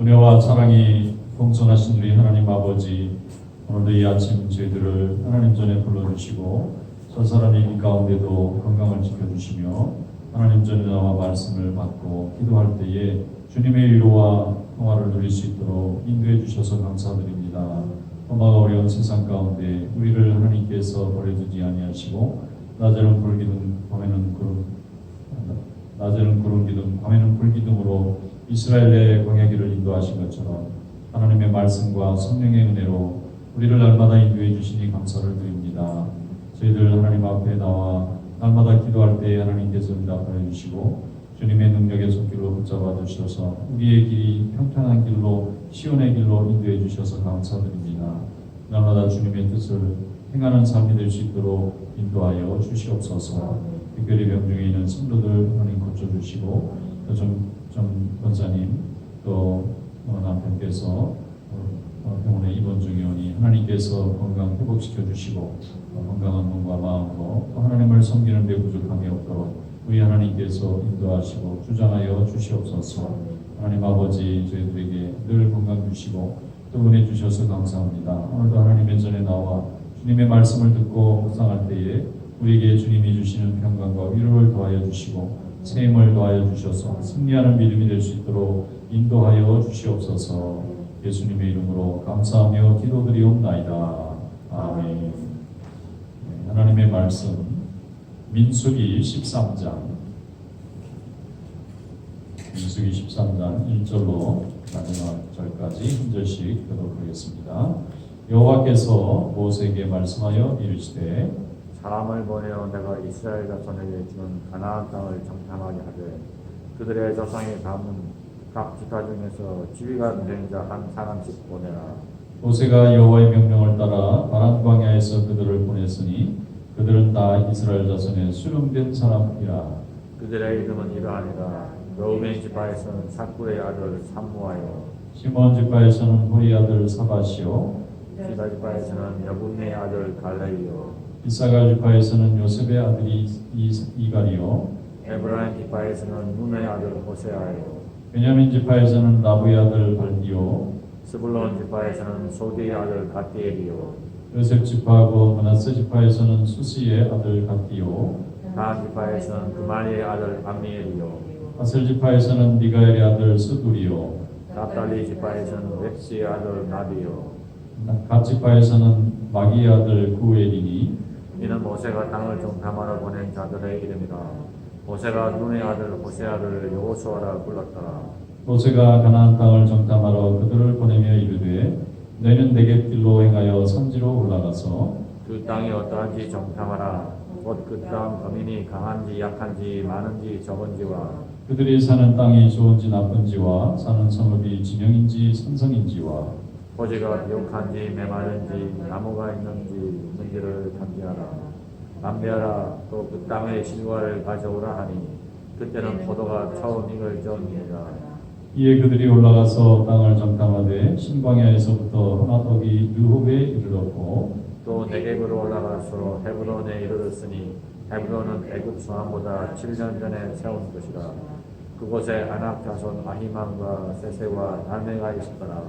은혜와 사랑이 풍성하신 우리 하나님 아버지, 오늘도 이 아침 저희들을 하나님 전에 불러주시고 설사람의 이 가운데도 건강을 지켜주시며 하나님 전에 나와 말씀을 받고 기도할 때에 주님의 위로와 평화를 누릴 수 있도록 인도해 주셔서 감사드립니다. 험하고 어려운 세상 가운데 우리를 하나님께서 버려두지 아니하시고 낮에는 불기둥 밤에는 구름 밤에는 불기둥으로 이스라엘의 광야길을 인도하신 것처럼 하나님의 말씀과 성령의 은혜로 우리를 날마다 인도해 주시니 감사를 드립니다. 저희들 하나님 앞에 나와 날마다 기도할 때 하나님께서 응답하여 주시고 주님의 능력의 손길로 붙잡아 주셔서 우리의 길이 평탄한 길로 시온의 길로 인도해 주셔서 감사드립니다. 날마다 주님의 뜻을 행하는 삶이 될 수 있도록 인도하여 주시옵소서. 특별히 병중에 있는 성도들 하나님 고쳐주시고 정 권사님 또 남편께서 병원에 입원 중이오니 하나님께서 건강 회복시켜 주시고 건강한 몸과 마음으로 또 하나님을 섬기는 데 부족함이 없도록 우리 하나님께서 인도하시고 주장하여 주시옵소서. 하나님 아버지 저희들에게 늘 건강 주시고 또 은혜 주셔서 감사합니다. 오늘도 하나님의 전에 나와 주님의 말씀을 듣고 묵상할 때에 우리에게 주님이 주시는 평강과 위로를 더하여 주시고 새 힘을 더하여 주셔서 승리하는 믿음이 될 수 있도록 인도하여 주시옵소서. 예수님의 이름으로 감사하며 기도드리옵나이다. 아멘. 하나님의 말씀 민수기 13장 1절로 마지막 절까지 한 절씩 듣도록하겠습니다. 여호와께서 모세에게 말씀하여 이르시되 사람을 보내어 내가 이스라엘 자손에게 주는 가나안 땅을 정탐하게 하되 그들의 조상에 담은 각 지파 중에서 지휘가 된 자 한 사람씩 보내라. 모세가 여호와의 명령을 따라 바란 광야에서 그들을 보냈으니 그들은 다 이스라엘 자손의 수령된 사람이라. 그들의 이름은 이러하니라. 르우벤 지파에서는 사쿠의 아들 삼무아요. 시몬 지파에서는 호리 아들 사바시요. 유다 지파에서는 여분의 아들 갈레이요. 이사갈 지파에서는 요셉의 아들이 이갈이요. 에브라임 지파에서는 눈의 아들 호세아요. 베냐민 지파에서는 나부의 아들 발디요. 스불론 지파에서는 소디의 아들 가띠엘이요. 요셉 지파하고 므낫세 지파에서는 수시의 아들 갓디요. 단 지파에서는 그말리의 아들 암미엘이요. 아셀 지파에서는 미가엘의 아들 스두리요. 납달리 지파에서는 렉시의 아들 나비요. 갓 지파에서는 마기의 아들 구엘이니 이는 모세가 땅을 정탐하러 보낸 자들의 이름이라. 모세가 눈의 아들 호세아를 여호수아라 불렀더라. 모세가 가나안 땅을 정탐하러 그들을 보내며 이르되 너희는 네겝길로 행하여 산지로 올라가서 그 땅이 어떠한지 정탐하라. 곧 그 땅 거민이 강한지 약한지 많은지 적은지와 그들이 사는 땅이 좋은지 나쁜지와 사는 성읍이 진영인지 산성인지와 토지가 비옥한지 메마른지 나무가 있는지 없는지를 탐지하라. 안매하라 또 그 땅의 실과를 가져오라 하니 그때는 포도가 처음 익을 적이니라. 이에 그들이 올라가서 땅을 정탐하되 신광야에서부터 하나독이 유후에 이르렀고 또 네겝으로 올라가서 헤브론에 이르렀으니 헤브론은 애굽 수함보다 7년 전에 세운 것이라. 그곳에 아낙 자손 아히만과 세세와 달메가 있었더라.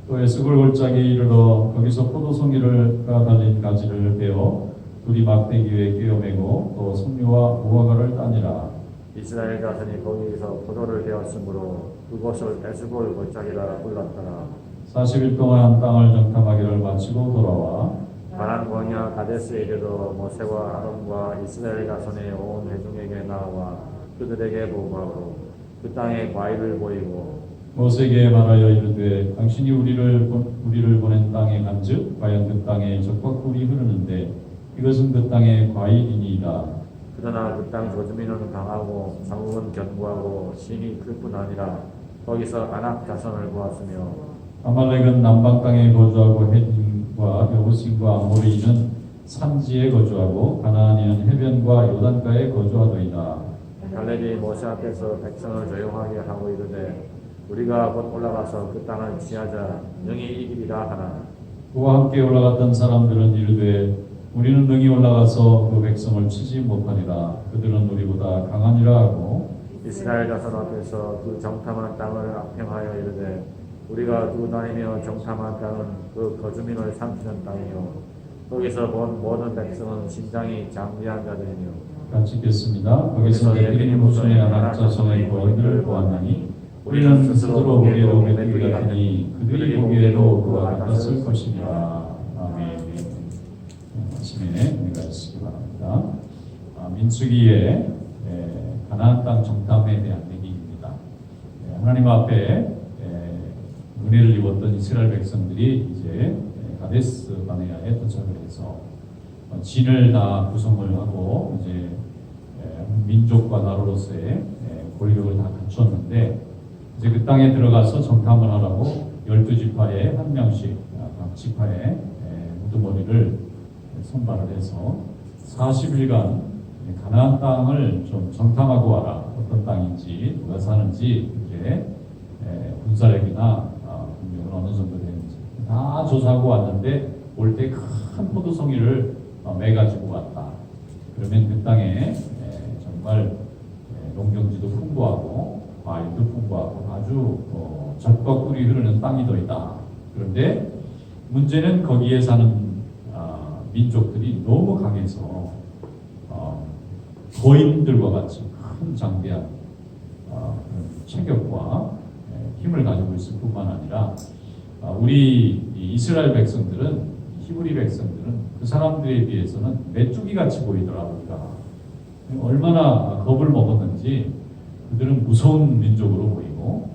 또 에스골 골짜기에 이르러 거기서 포도송이가 달린 가지를 베어 둘이 막대기 위에 끼어매고 또 석류와 무화과를 따니라. 이스라엘 자손이 거기서 포도를 베었으므로 그곳을 에스골 골짜기라 불렀더라. 40일 동안 땅을 정탐하기를 마치고 돌아와 가나안 광야 가데스에 이르러 모세와 아론과 이스라엘 자손의 온 회중에게 나와 그들에게 보고하고 그 땅에 과일을 보이고 모세에게 말하여 이르되 당신이 우리를 보낸 땅에 간즉 과연 그 땅에 적과 꿀이 흐르는데 이것은 그 땅의 과일이니이다. 그러나 그 땅 조주민은 강하고 장국은 견고하고 신이 클 뿐 아니라 거기서 아낙 자손을 보았으며 아말렉은 남방 땅에 거주하고 헷과 여부신과 아모리는 산지에 거주하고 가나안인은 해변과 요단가에 거주하더이다. 갈렙이 모세 앞에서 백성을 조용하게 하고 이르되 우리가 곧 올라가서 그 땅을 취하자 능히 이기리라 하나. 그와 함께 올라갔던 사람들은 이르되 우리는 능히 올라가서 그 백성을 치지 못하리라. 그들은 우리보다 강하니라 하고 이스라엘 자손 앞에서 그 정탐한 땅을 악평하여 이르되 우리가 두고 다니며 정탐한 땅은 그 거주민을 삼키는 땅이요 거기서 본 모든 백성은 심장이 장대한 자들이며. 같이 읽겠습니다. 거기서 네피림 후손의 아낙 자손의 거인들을 보았나니 우리는 스스로 보기에도 메뚜기 같으니 그들이 보기에도 그와 같았을 것이니라. 아멘. 아침에 은혜가 있으기 바랍니다. 민수기의 가나안 땅 정탐에 대한 얘기입니다. 하나님 앞에 은혜를 입었던 이스라엘 백성들이 이제 가데스 바네아에 도착을 해서 진을 다 구성을 하고 이제 민족과 나라로서의 권력을 다 갖췄는데 이제 그 땅에 들어가서 정탐을 하라고 12지파에 한 명씩 각 지파에 우두머리를 선발을 해서 40일간 가나안 땅을 좀 정탐하고 와라. 어떤 땅인지 누가 사는지 이제 군사력이나 군력은 어느 정도 되는지 다 조사하고 왔는데 올 때 큰 포도송이를 매가지고 왔다. 그러면 그 땅에 정말 농경지도 풍부하고 과일도 풍부하고 아주 젖과 꿀이 흐르는 땅이 더 있다. 그런데 문제는 거기에 사는 민족들이 너무 강해서 거인들과 같이 큰 장대한 체격과 힘을 가지고 있을 뿐만 아니라 우리 이스라엘 백성들은 히브리 백성들은 그 사람들에 비해서는 메뚜기 같이 보이더라. 우리가 얼마나 겁을 먹었는지 그들은 무서운 민족으로 보이고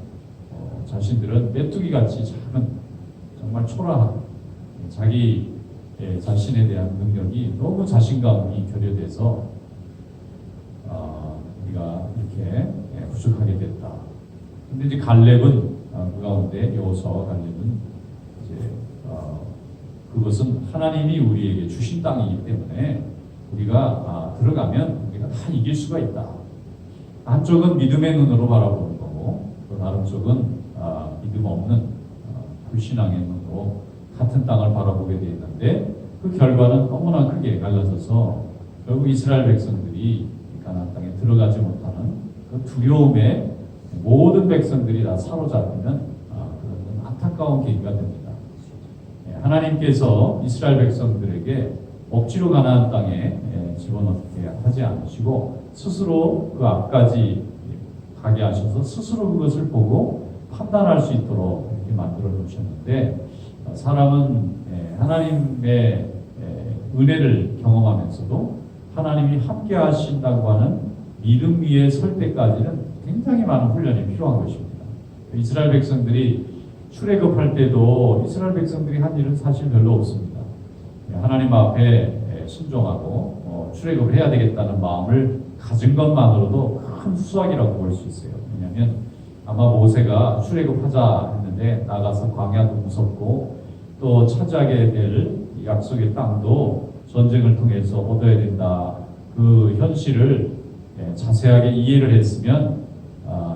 자신들은 메뚜기 같이 작은 정말 초라한 자기 자신에 대한 능력이 너무 자신감이 결여돼서 우리가 이렇게 부족하게 됐다. 근데 이제 갈렙은 그 가운데 여호수아와 갈렙은 이제 그것은 하나님이 우리에게 주신 땅이기 때문에 우리가 들어가면 우리가 다 이길 수가 있다. 한쪽은 믿음의 눈으로 바라보는 거고 또 다른 쪽은 믿음 없는 불신앙의 눈으로 같은 땅을 바라보게 되어 있는데 그 결과는 너무나 크게 갈라져서 결국 이스라엘 백성들이 가나안 땅에 들어가지 못하는 그 두려움에 모든 백성들이 다 사로잡히는 그런 안타까운 계기가 됩니다. 하나님께서 이스라엘 백성들에게 억지로 가나안 땅에 집어넣게 하지 않으시고 스스로 그 앞까지 가게 하셔서 스스로 그것을 보고 판단할 수 있도록 이렇게 만들어 놓으셨는데 사람은 하나님의 은혜를 경험하면서도 하나님이 함께 하신다고 하는 믿음 위에 설 때까지는 굉장히 많은 훈련이 필요한 것입니다. 이스라엘 백성들이 출애굽할 때도 이스라엘 백성들이 한 일은 사실 별로 없습니다. 하나님 앞에 순종하고 출애굽을 해야 되겠다는 마음을 가진 것만으로도 큰 수확이라고 볼 수 있어요. 왜냐하면 아마 모세가 출애굽하자 했는데 나가서 광야도 무섭고 또 차지하게 될 약속의 땅도 전쟁을 통해서 얻어야 된다. 그 현실을 자세하게 이해를 했으면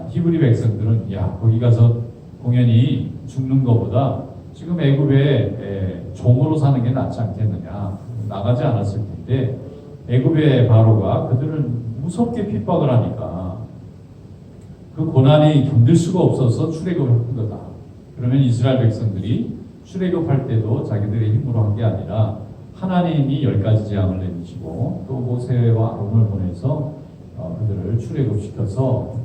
히브리 백성들은 야 거기 가서 공연히 죽는 것보다 지금 애굽에 종으로 사는 게 낫지 않겠느냐. 나가지 않았을 텐데 애굽의 바로가 그들을 무섭게 핍박을 하니까 그 고난이 견딜 수가 없어서 출애굽을 한 거다. 그러면 이스라엘 백성들이 출애굽할 때도 자기들의 힘으로 한 게 아니라 하나님이 10가지 재앙을 내리시고 또 모세와 아론을 보내서 그들을 출애굽시켜서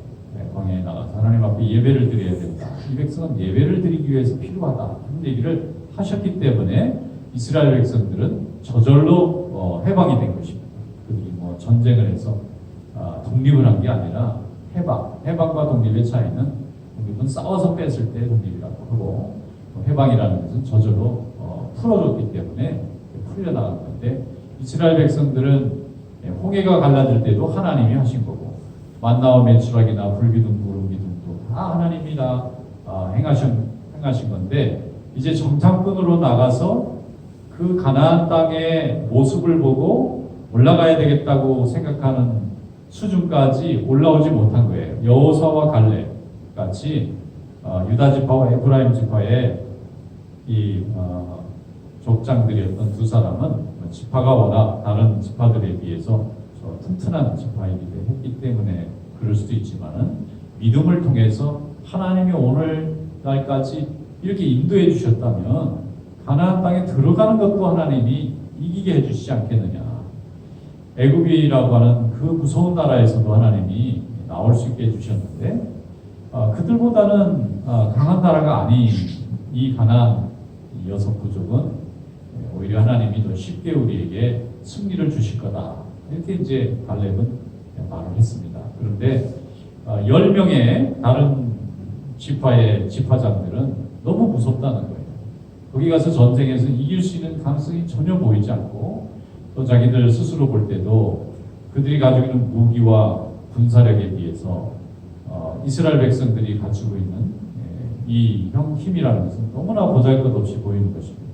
광야에 나가서 하나님 앞에 예배를 드려야 된다. 이 백성은 예배를 드리기 위해서 필요하다. 하는 얘기를 하셨기 때문에 이스라엘 백성들은 저절로 해방이 된 것입니다. 그들이 뭐 전쟁을 해서 독립을 한 게 아니라 해방과 독립의 차이는 독립은 싸워서 뺐을 때 독립이라고 하고 해방이라는 것은 저절로 풀어줬기 때문에 풀려나간 건데 이스라엘 백성들은 홍해가 갈라질 때도 하나님이 하신 거고 만나와 메추라기나 불기둥 구름기둥도 다 하나님이 다 행하신 건데 이제 정탐꾼으로 나가서 그 가나안 땅의 모습을 보고 올라가야 되겠다고 생각하는 수준까지 올라오지 못한 거예요. 여호수아와 갈렙 같이 유다 지파와 에브라임 지파의 이 족장들이었던 두 사람은 지파가 워낙 다른 지파들에 비해서 튼튼한 지파이기도 했기 때문에 그럴 수도 있지만은 믿음을 통해서 하나님이 오늘날까지 이렇게 인도해 주셨다면 가나안 땅에 들어가는 것도 하나님이 이기게 해주시지 않겠느냐. 애굽이라고 하는 그 무서운 나라에서도 하나님이 나올 수 있게 해주셨는데 그들보다는 강한 나라가 아닌 이 가나안 이 6부족은 오히려 하나님이 더 쉽게 우리에게 승리를 주실 거다. 이렇게 이제 갈렙은 말을 했습니다. 그런데 10명의 다른 지파의 지파장들은 너무 무섭다는 거예요. 거기 가서 전쟁에서 이길 수 있는 가능성이 전혀 보이지 않고 또 자기들 스스로 볼 때도 그들이 가지고 있는 무기와 군사력에 비해서 이스라엘 백성들이 가지고 있는 이 힘이라는 것은 너무나 보잘것없이 보이는 것입니다.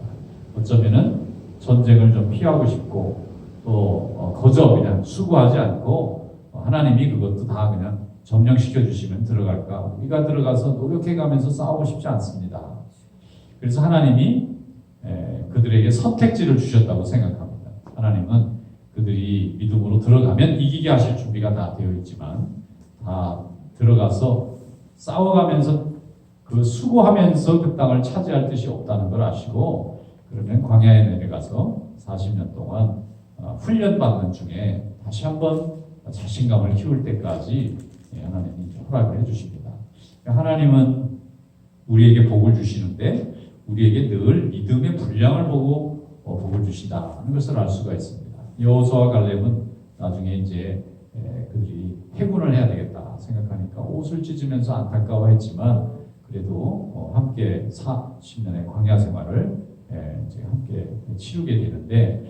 어쩌면은 전쟁을 좀 피하고 싶고 또 거저 그냥 수고하지 않고 하나님이 그것도 다 그냥 점령시켜 주시면 들어갈까? 우리가 들어가서 노력해가면서 싸우고 싶지 않습니다. 그래서 하나님이 그들에게 선택지를 주셨다고 생각합니다. 하나님은 그들이 믿음으로 들어가면 이기게 하실 준비가 다 되어 있지만 다 들어가서 싸워가면서 그 수고하면서 그 땅을 차지할 뜻이 없다는 걸 아시고 그러면 광야에 내려가서 40년 동안 훈련받는 중에 다시 한번 자신감을 키울 때까지 하나님이 허락을 해주십니다. 하나님은 우리에게 복을 주시는데 우리에게 늘 믿음의 분량을 보고 복을 주신다는 것을 알 수가 있습니다. 여호수아와 갈렙은 나중에 이제 그들이 해군을 해야 되겠다 생각하니까 옷을 찢으면서 안타까워했지만 그래도 함께 40년의 광야 생활을 이제 함께 치르게 되는데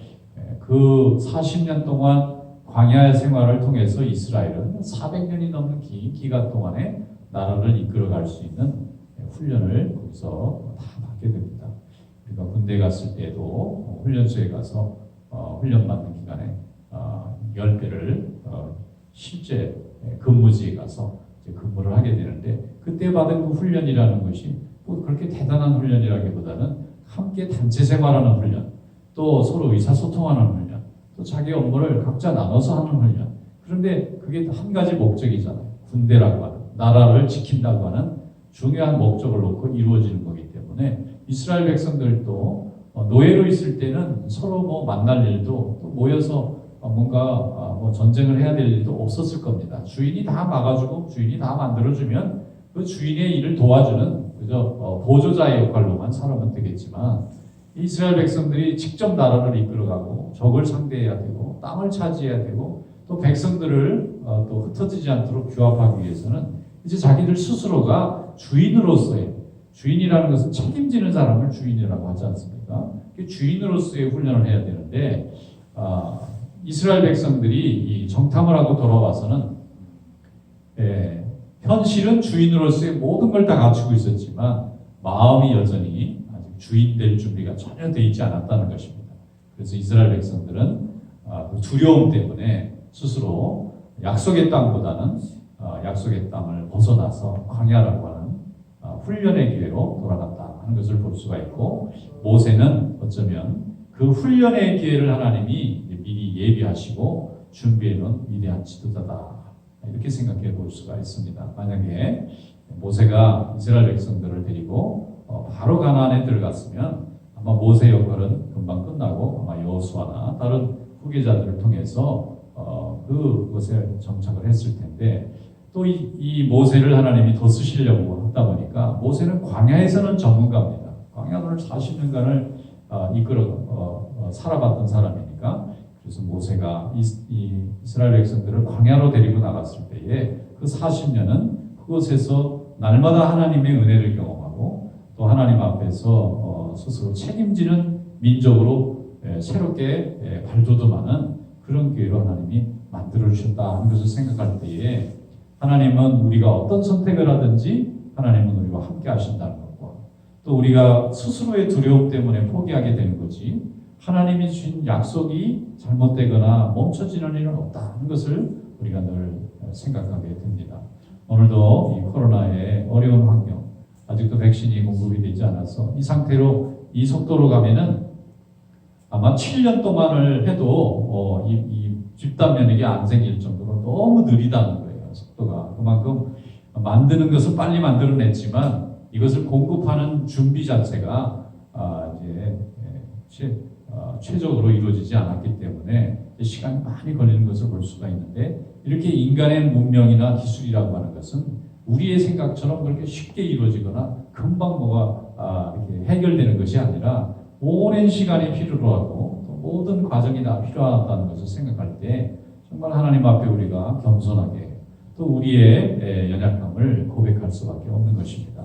그 40년 동안 광야 생활을 통해서 이스라엘은 400년이 넘는 긴 기간 동안에 나라를 이끌어갈 수 있는 훈련을 거기서 다 받게 됩니다. 우리가 군대 갔을 때도 훈련소에 가서 훈련받는 기간에 10배를 실제 근무지에 가서 이제 근무를 하게 되는데 그때 받은 그 훈련이라는 것이 뭐 그렇게 대단한 훈련이라기보다는 함께 단체 생활하는 훈련, 또 서로 의사소통하는 훈련, 또 자기 업무를 각자 나눠서 하는 훈련. 그런데 그게 한 가지 목적이잖아요. 군대라고 하는 나라를 지킨다고 하는 중요한 목적을 놓고 이루어지는 거기 때문에 이스라엘 백성들도 노예로 있을 때는 서로 뭐 만날 일도 또 모여서 뭔가 뭐 전쟁을 해야 될 일도 없었을 겁니다. 주인이 다 막아주고 주인이 다 만들어주면 그 주인의 일을 도와주는 그저 보조자의 역할로만 살아면 되겠지만 이스라엘 백성들이 직접 나라를 이끌어가고 적을 상대해야 되고 땅을 차지해야 되고 또 백성들을 또 흩어지지 않도록 규합하기 위해서는 이제 자기들 스스로가 주인으로서의 주인이라는 것은 책임지는 사람을 주인이라고 하지 않습니까? 주인으로서의 훈련을 해야 되는데 이스라엘 백성들이 이 정탐을 하고 돌아와서는 현실은 주인으로서의 모든 걸 다 갖추고 있었지만 마음이 여전히 아직 주인 될 준비가 전혀 되어 있지 않았다는 것입니다. 그래서 이스라엘 백성들은 그 두려움 때문에 스스로 약속의 땅보다는 약속의 땅을 벗어나서 광야라고 하는 훈련의 기회로 돌아갔다 하는 것을 볼 수가 있고, 모세는 어쩌면 그 훈련의 기회를 하나님이 미리 예비하시고 준비해 놓은 위대한 지도자다, 이렇게 생각해 볼 수가 있습니다. 만약에 모세가 이스라엘 백성들을 데리고 바로 가나안에 들어갔으면 아마 모세 역할은 금방 끝나고 아마 여호수아나 다른 후계자들을 통해서 그곳에 정착을 했을 텐데, 또 이 모세를 하나님이 더 쓰시려고 하다 보니까 모세는 광야에서는 전문가입니다. 광야를 40년간을 이끌어 살아봤던 사람이니까, 그래서 모세가 이스라엘 백성들을 광야로 데리고 나갔을 때에 그 40년은 그곳에서 날마다 하나님의 은혜를 경험하고 또 하나님 앞에서 스스로 책임지는 민족으로 새롭게 발돋움하는 그런 기회로 하나님이 만들어 주셨다 하는 것을 생각할 때에, 하나님은 우리가 어떤 선택을 하든지 하나님은 우리와 함께 하신다는 것과, 또 우리가 스스로의 두려움 때문에 포기하게 되는 거지 하나님이 주신 약속이 잘못되거나 멈춰지는 일은 없다는 것을 우리가 늘 생각하게 됩니다. 오늘도 이 코로나의 어려운 환경, 아직도 백신이 공급이 되지 않아서 이 상태로 이 속도로 가면은 아마 7년 동안을 해도 이 집단 면역이 안 생길 정도로 너무 느리다는 거예요. 속도가. 그만큼 만드는 것을 빨리 만들어냈지만 이것을 공급하는 준비 자체가 이제 최적으로 이루어지지 않았기 때문에 시간이 많이 걸리는 것을 볼 수가 있는데, 이렇게 인간의 문명이나 기술이라고 하는 것은 우리의 생각처럼 그렇게 쉽게 이루어지거나 금방 뭐가 이렇게 해결되는 것이 아니라 오랜 시간이 필요로 하고 또 모든 과정이 다 필요하다는 것을 생각할 때 정말 하나님 앞에 우리가 겸손하게 또 우리의 연약함을 고백할 수밖에 없는 것입니다.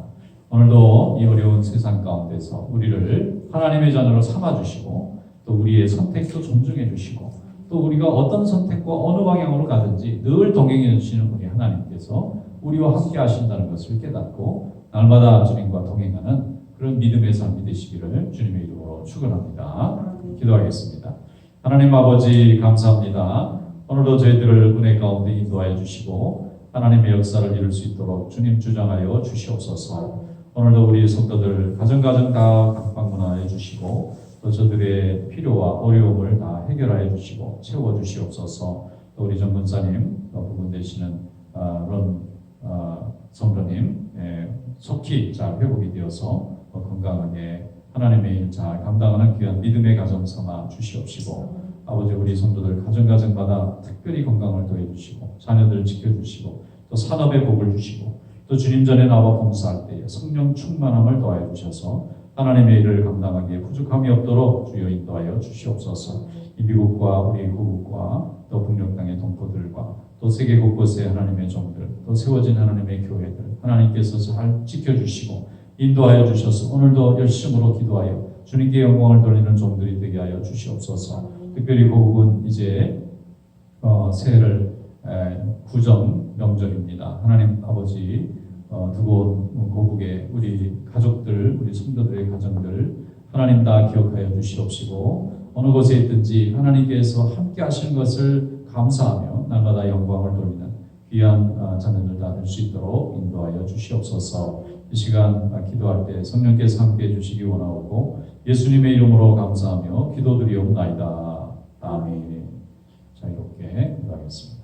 오늘도 이 어려운 세상 가운데서 우리를 하나님의 자녀로 삼아주시고 또 우리의 선택도 존중해 주시고 또 우리가 어떤 선택과 어느 방향으로 가든지 늘 동행해 주시는 우리 하나님께서 우리와 함께 하신다는 것을 깨닫고 날마다 주님과 동행하는 그런 믿음의 삶이 되시기를 주님의 이름으로 축원합니다. 기도하겠습니다. 하나님 아버지 감사합니다. 오늘도 저희들을 은혜 가운데 인도하여 주시고 하나님의 역사를 이룰 수 있도록 주님 주장하여 주시옵소서. 오늘도 우리 성도들 가정가정 다 방문하여 주시고 또 저들의 필요와 어려움을 다 해결하여 주시고 채워주시옵소서. 또 우리 전문사님 부분 되시는 런 성도님 속히 잘 회복이 되어서 건강하게 하나님의 일 잘 감당하는 귀한 믿음의 가정 삼아 주시옵시고, 아버지 우리 성도들 가정가정마다 특별히 건강을 더해 주시고 자녀들을 지켜주시고 또 산업의 복을 주시고 또 주님 전에 나와 봉사할 때에 성령 충만함을 더하여 주셔서 하나님의 일을 감당하기에 부족함이 없도록 주여 인도하여 주시옵소서. 이 미국과 우리 후국과 또 북녘 땅의 동포들과 또 세계 곳곳에 하나님의 종들 또 세워진 하나님의 교회들 하나님께서 잘 지켜주시고 인도하여 주셔서 오늘도 열심으로 기도하여 주님께 영광을 돌리는 종들이 되게 하여 주시옵소서. 특별히 고국은 이제 새해를 구정 명절입니다. 하나님 아버지 두고 온 고국의 우리 가족들 우리 성도들의 가정들 하나님 다 기억하여 주시옵시고 어느 곳에 있든지 하나님께서 함께 하시는 것을 감사하며 날마다 영광을 돌리는 귀한 자녀들 다 될 수 있도록 인도하여 주시옵소서. 이 시간 기도할 때 성령께서 함께 해주시기 원하고 예수님의 이름으로 감사하며 기도드리옵나이다. 아멘. 자, 이렇게 기도하겠습니다.